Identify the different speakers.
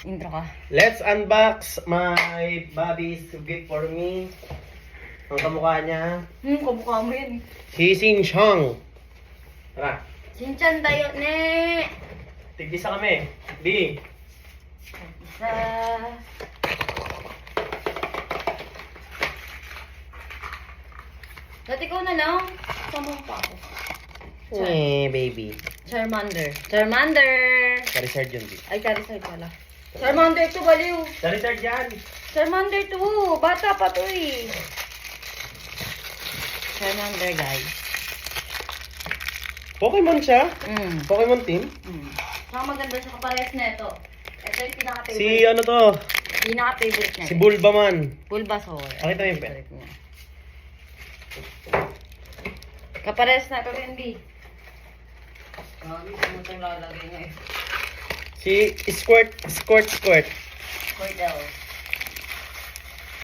Speaker 1: Intro ka.
Speaker 2: Let's unbox my Bobby's gift for me. Ang kamukha niya,
Speaker 1: Kamukha mo yan.
Speaker 2: si Sing Chong. Tara,
Speaker 1: Shinchan tayo, ne!
Speaker 2: tigisa kami. B.
Speaker 1: Isa. Dati ko na lang. Samong pa ako.
Speaker 2: Baby.
Speaker 1: Charmander. Charmander!
Speaker 2: Charizard yun, B.
Speaker 1: Ay, Charizard pala. Charmander to, baliw.
Speaker 2: Charizard yan.
Speaker 1: Charmander to. Bata pa to eh. Charmander, guys.
Speaker 2: Pokemon siya. Pokemon team.
Speaker 1: Saka maganda siya kapares na ito. Ito yung pinaka-favorite.
Speaker 2: Si ano to?
Speaker 1: Pinaka-favorite niya.
Speaker 2: Si Bulbaman.
Speaker 1: Bulbasaur.
Speaker 2: Pakita mo yung pen.
Speaker 1: Favorite niya. Kapares na ito, Candy. Mami, saan mo itong lalagay niya eh?
Speaker 2: Si Squirt.
Speaker 1: Squirtle.